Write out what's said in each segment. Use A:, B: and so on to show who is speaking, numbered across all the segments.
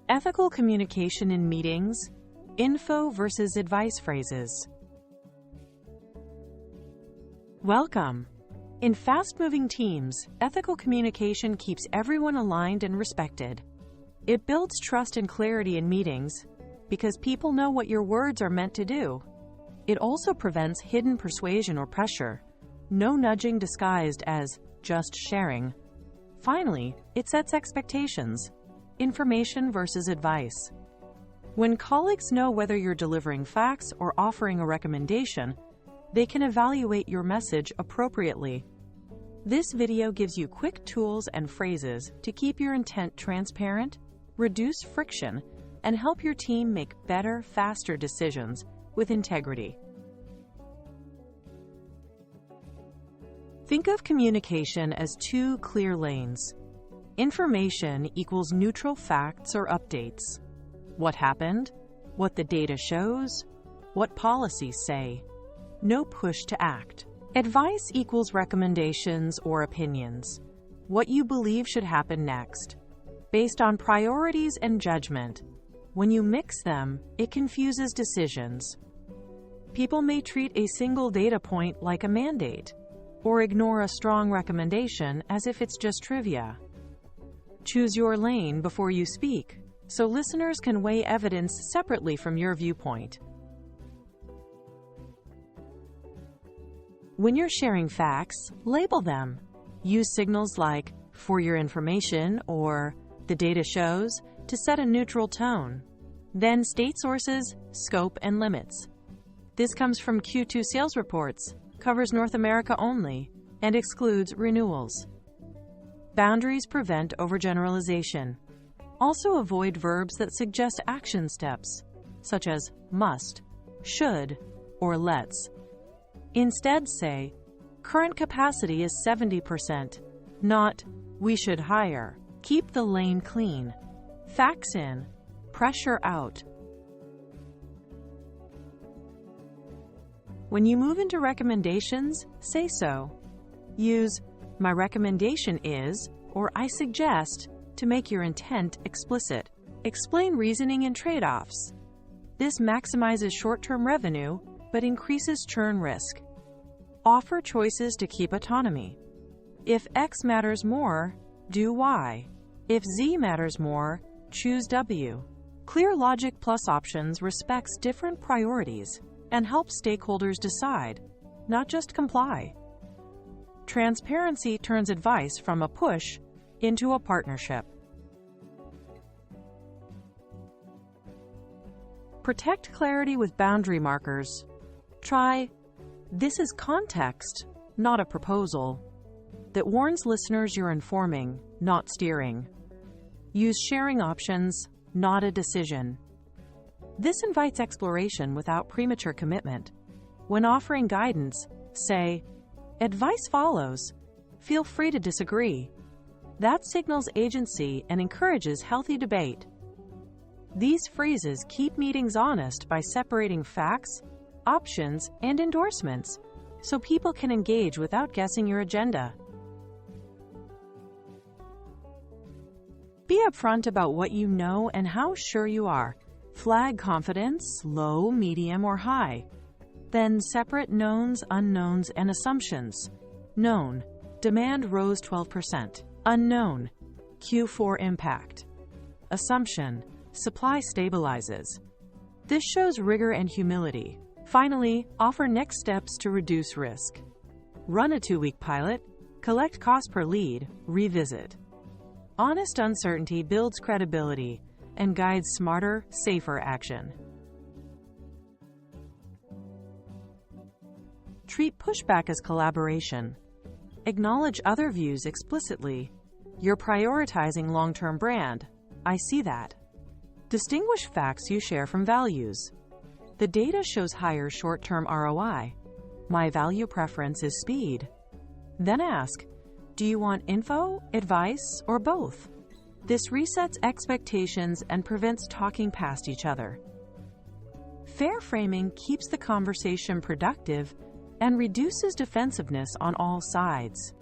A: Ethical communication in meetings, info versus advice phrases. Welcome. In fast-moving teams, ethical communication keeps everyone aligned and respected. It builds trust and clarity in meetings because people know what your words are meant to do. It also prevents hidden persuasion or pressure. No nudging disguised as just sharing. Finally, it sets expectations. Information versus advice. When colleagues know whether you're delivering facts or offering a recommendation, they can evaluate your message appropriately. This video gives you quick tools and phrases to keep your intent transparent, reduce friction, and help your team make better, faster decisions with integrity. Think of communication as two clear lanes. Information equals neutral facts or updates. What happened? What the data shows? What policies say? No push to act. Advice equals recommendations or opinions. What you believe should happen next. Based on priorities and judgment. When you mix them, it confuses decisions. People may treat a single data point like a mandate, or ignore a strong recommendation as if it's just trivia. Choose your lane before you speak, so listeners can weigh evidence separately from your viewpoint. When you're sharing facts, label them. Use signals like, "for your information," or "the data shows," to set a neutral tone. Then state sources, scope, and limits. This comes from Q2 sales reports, covers North America only, and excludes renewals. Boundaries prevent overgeneralization. Also avoid verbs that suggest action steps, such as must, should, or let's. Instead say, current capacity is 70%, not we should hire. Keep the lane clean. Facts in, pressure out. When you move into recommendations, say so. Use "my recommendation is" or "I suggest" to make your intent explicit. Explain reasoning and trade-offs. This maximizes short-term revenue but increases churn risk. Offer choices to keep autonomy. If X matters more, do Y. If Z matters more, choose W. Clear logic plus options respects different priorities and helps stakeholders decide, not just comply. Transparency turns advice from a push into a partnership. Protect clarity with boundary markers. Try, "This is context, not a proposal," that warns listeners you're informing, not steering. Use sharing options, not a decision. This invites exploration without premature commitment. When offering guidance, say, "Advice follows. Feel free to disagree." That signals agency and encourages healthy debate. These phrases keep meetings honest by separating facts, options, and endorsements, so people can engage without guessing your agenda. Be upfront about what you know and how sure you are. Flag confidence, low, medium, or high. Then separate knowns, unknowns, and assumptions. Known, demand rose 12%. Unknown, Q4 impact. Assumption, supply stabilizes. This shows rigor and humility. Finally, offer next steps to reduce risk. Run a 2-week pilot, collect cost per lead, revisit. Honest uncertainty builds credibility and guides smarter, safer action. Treat pushback as collaboration. Acknowledge other views explicitly. You're prioritizing long-term brand. I see that. Distinguish facts you share from values. The data shows higher short-term ROI. My value preference is speed. Then ask, do you want info, advice, or both? This resets expectations and prevents talking past each other. Fair framing keeps the conversation productive and reduces defensiveness on all sides.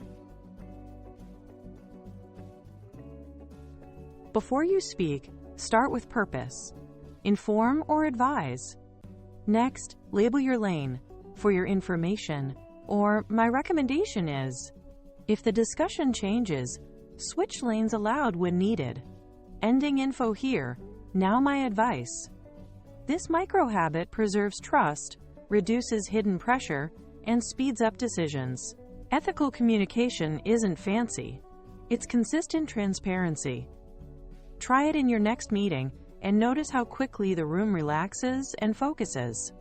A: Before you speak, Start with purpose. Inform or advise. Next, label your lane, for your information, or my recommendation is. If the discussion changes, switch lanes aloud when needed. Ending info here, now my advice. This micro-habit preserves trust, reduces hidden pressure, and speeds up decisions. Ethical communication isn't fancy. It's consistent transparency. Try it in your next meeting and notice how quickly the room relaxes and focuses.